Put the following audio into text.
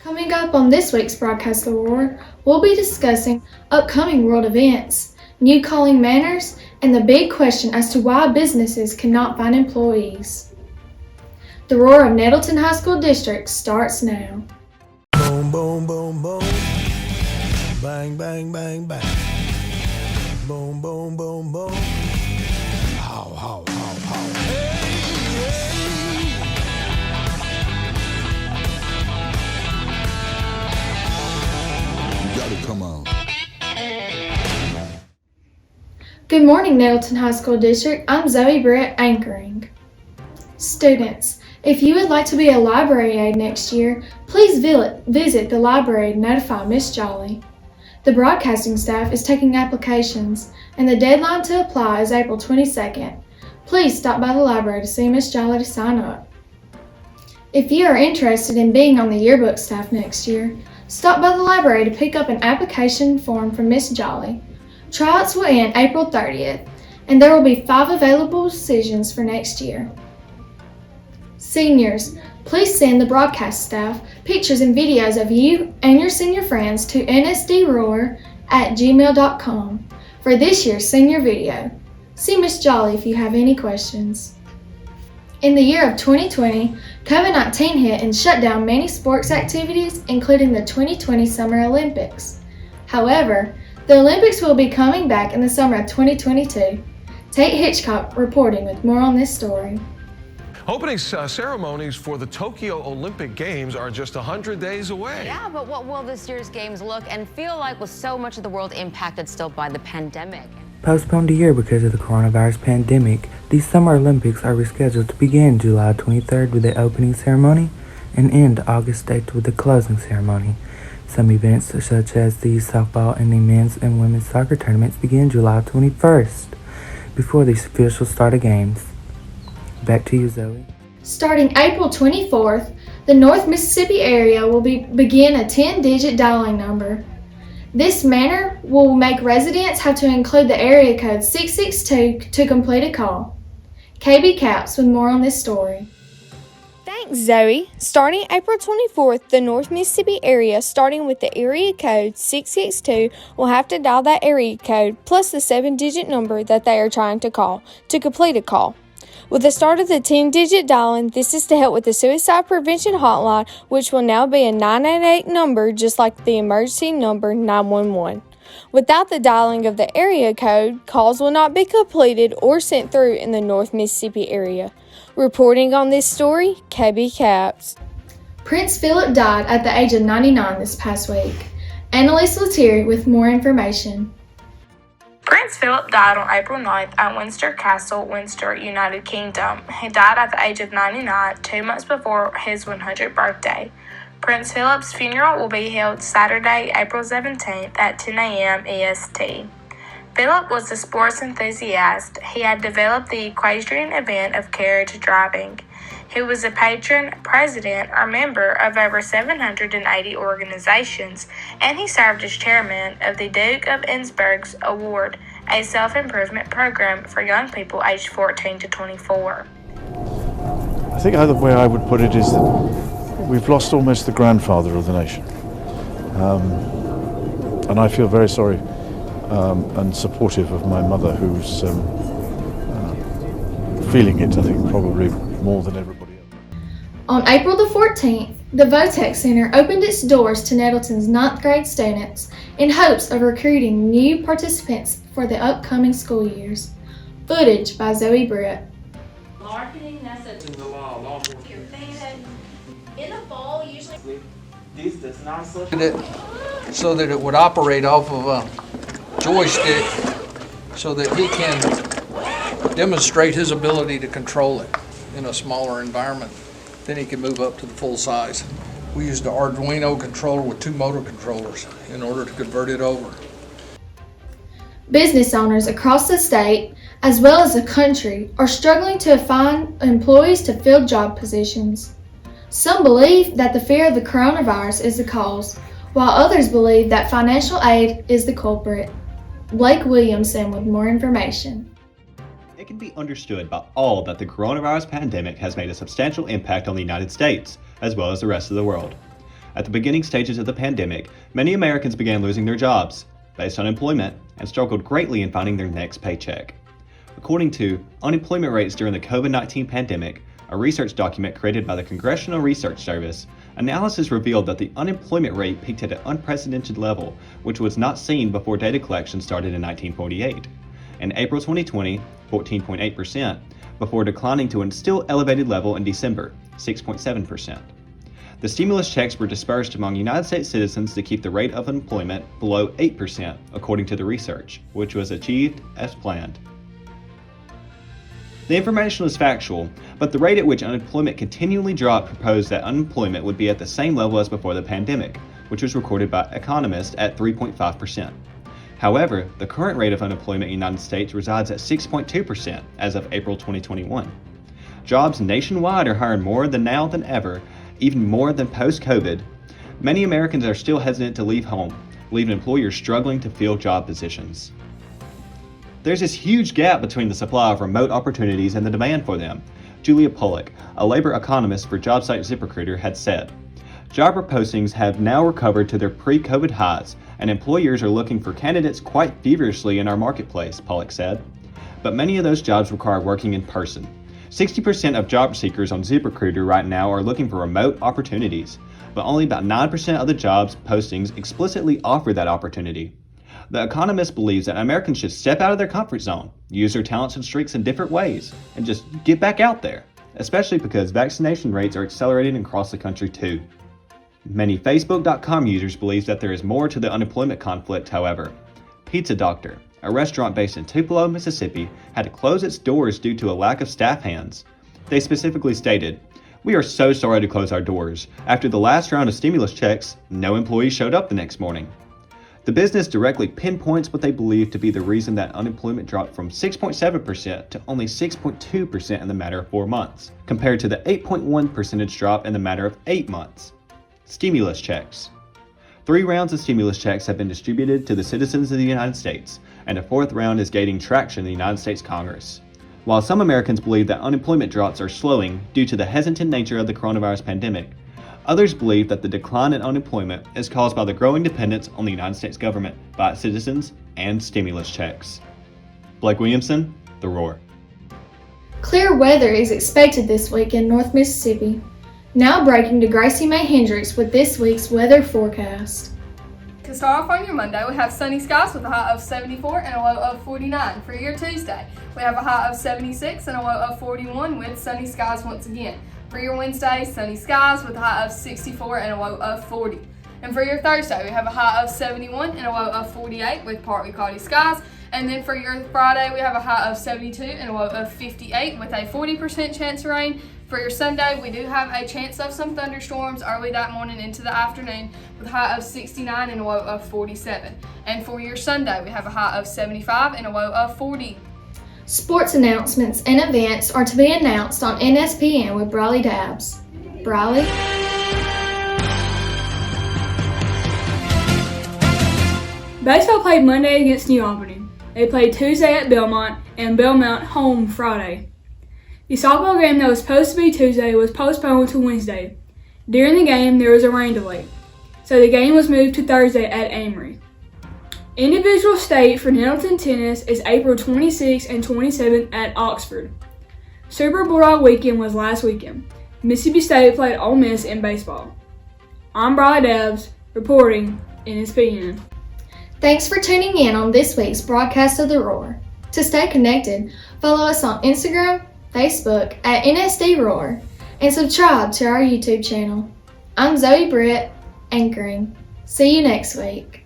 Coming up on this week's broadcast Aurora, we'll be discussing upcoming world events, new calling manners, and the big question as to why businesses cannot find employees. The roar of Nettleton High School District starts now. Boom, boom, boom, boom. Bang, bang, bang, bang. Boom, boom, boom, boom. How, how, how, how. Hey, hey. You gotta come on. Good morning, Nettleton High School District. I'm Zoe Britt, anchoring. Students, if you would like to be a library aide next year, please visit the library to notify Miss Jolly. The broadcasting staff is taking applications, and the deadline to apply is April 22nd. Please stop by the library to see Miss Jolly to sign up. If you are interested in being on the yearbook staff next year, stop by the library to pick up an application form from Miss Jolly. Tryouts will end April 30th, and there will be 5 available positions for next year. Seniors, please send the broadcast staff pictures and videos of you and your senior friends to nsdroar@gmail.com for this year's senior video. See Miss Jolly if you have any questions. In the year of 2020, COVID-19 hit and shut down many sports activities, including the 2020 Summer Olympics. However, the Olympics will be coming back in the summer of 2022. Tate Hitchcock reporting with more on this story. Opening ceremonies for the Tokyo Olympic Games are just 100 days away. Yeah, but what will this year's games look and feel like with so much of the world impacted still by the pandemic? Postponed a year because of the coronavirus pandemic, these Summer Olympics are rescheduled to begin July 23rd with the opening ceremony and end August 8th with the closing ceremony. Some events, such as the softball and the men's and women's soccer tournaments, begin July 21st before the official start of games. Back to you, Zoe. Starting April 24th, the North Mississippi area will begin a 10-digit dialing number. This manner will make residents have to include the area code 662 to complete a call. KB Caps with more on this story. Thanks, Zoe. Starting April 24th, the North Mississippi area, starting with the area code 662, will have to dial that area code plus the 7-digit number that they are trying to call to complete a call. With the start of the 10-digit dialing, this is to help with the suicide prevention hotline, which will now be a 988 number, just like the emergency number 911. Without the dialing of the area code, calls will not be completed or sent through in the North Mississippi area. Reporting on this story, KB Caps. Prince Philip died at the age of 99 this past week. Annalise Lettieri with more information. Prince Philip died on April 9th at Windsor Castle, Windsor, United Kingdom. He died at the age of 99, 2 months before his 100th birthday. Prince Philip's funeral will be held Saturday, April 17th at 10 a.m. EST. Philip was a sports enthusiast. He had developed the equestrian event of carriage driving. He was a patron, president, or member of over 780 organizations, and he served as chairman of the Duke of Edinburgh's Award, a self-improvement program for young people aged 14 to 24. I think the way I would put it is that we've lost almost the grandfather of the nation. And I feel very sorry and supportive of my mother, who's feeling it, I think, probably more than everybody else. On April the 14th, the Votech Center opened its doors to Nettleton's 9th grade students in hopes of recruiting new participants for the upcoming school years. Footage by Zoe Britt. Marketing necessary. In the fall, usually. This does not so that it would operate off of a joystick so that he can demonstrate his ability to control it in a smaller environment. Then he can move up to the full size. We used an Arduino controller with 2 motor controllers in order to convert it over. Business owners across the state, as well as the country, are struggling to find employees to fill job positions. Some believe that the fear of the coronavirus is the cause, while others believe that financial aid is the culprit. Blake Williamson with more information. It can be understood by all that the coronavirus pandemic has made a substantial impact on the United States, as well as the rest of the world. At the beginning stages of the pandemic, many Americans began losing their jobs, faced unemployment, and struggled greatly in finding their next paycheck. According to Unemployment Rates During the COVID-19 Pandemic, a research document created by the Congressional Research Service, analysis revealed that the unemployment rate peaked at an unprecedented level, which was not seen before data collection started in 1948. In April 2020, 14.8%, before declining to a still elevated level in December, 6.7%. The stimulus checks were dispersed among United States citizens to keep the rate of unemployment below 8%, according to the research, which was achieved as planned. The information was factual, but the rate at which unemployment continually dropped proposed that unemployment would be at the same level as before the pandemic, which was recorded by economists at 3.5%. However, the current rate of unemployment in the United States resides at 6.2% as of April 2021. Jobs nationwide are hiring more now than ever, even more than post-COVID. Many Americans are still hesitant to leave home, leaving employers struggling to fill job positions. There's this huge gap between the supply of remote opportunities and the demand for them, Julia Pollock, a labor economist for job site ZipRecruiter, had said. Job postings have now recovered to their pre-COVID highs, and employers are looking for candidates quite feverishly in our marketplace, Pollock said. But many of those jobs require working in person. 60% of job seekers on ZipRecruiter right now are looking for remote opportunities, but only about 9% of the jobs postings explicitly offer that opportunity. The economist believes that Americans should step out of their comfort zone, use their talents and strengths in different ways, and just get back out there, especially because vaccination rates are accelerating across the country too. Many Facebook.com users believe that there is more to the unemployment conflict, however. Pizza Doctor, a restaurant based in Tupelo, Mississippi, had to close its doors due to a lack of staff hands. They specifically stated, "We are so sorry to close our doors. After the last round of stimulus checks, no employees showed up the next morning." The business directly pinpoints what they believe to be the reason that unemployment dropped from 6.7% to only 6.2% in the matter of 4 months, compared to the 8.1% drop in the matter of 8 months. Stimulus checks. 3 rounds of stimulus checks have been distributed to the citizens of the United States, and a 4th round is gaining traction in the United States Congress. While some Americans believe that unemployment drops are slowing due to the hesitant nature of the coronavirus pandemic, others believe that the decline in unemployment is caused by the growing dependence on the United States government by its citizens and stimulus checks. Blake Williamson, The Roar. Clear weather is expected this week in North Mississippi. Now breaking to Gracie May Hendricks with this week's weather forecast. To start off on your Monday, we have sunny skies with a high of 74 and a low of 49. For your Tuesday, we have a high of 76 and a low of 41 with sunny skies once again. For your Wednesday, sunny skies with a high of 64 and a low of 40. And for your Thursday, we have a high of 71 and a low of 48 with partly cloudy skies. And then for your Friday, we have a high of 72 and a low of 58 with a 40% chance of rain. For your Sunday, we do have a chance of some thunderstorms early that morning into the afternoon with a high of 69 and a low of 47. And for your Sunday, we have a high of 75 and a low of 40. Sports announcements and events are to be announced on NSPN with Briley Dabbs. Briley? Baseball played Monday against New Albany. They played Tuesday at Belmont and Belmont home Friday. The softball game that was supposed to be Tuesday was postponed to Wednesday. During the game, there was a rain delay, so the game was moved to Thursday at Amory. Individual state for Nettleton tennis is April 26th and 27th at Oxford. Super Bulldog weekend was last weekend. Mississippi State played Ole Miss in baseball. I'm Briley Dabbs, reporting NSPN. Thanks for tuning in on this week's broadcast of The Roar. To stay connected, follow us on Instagram, Facebook at NSD Roar, and subscribe to our YouTube channel. I'm Zoe Britt, anchoring. See you next week.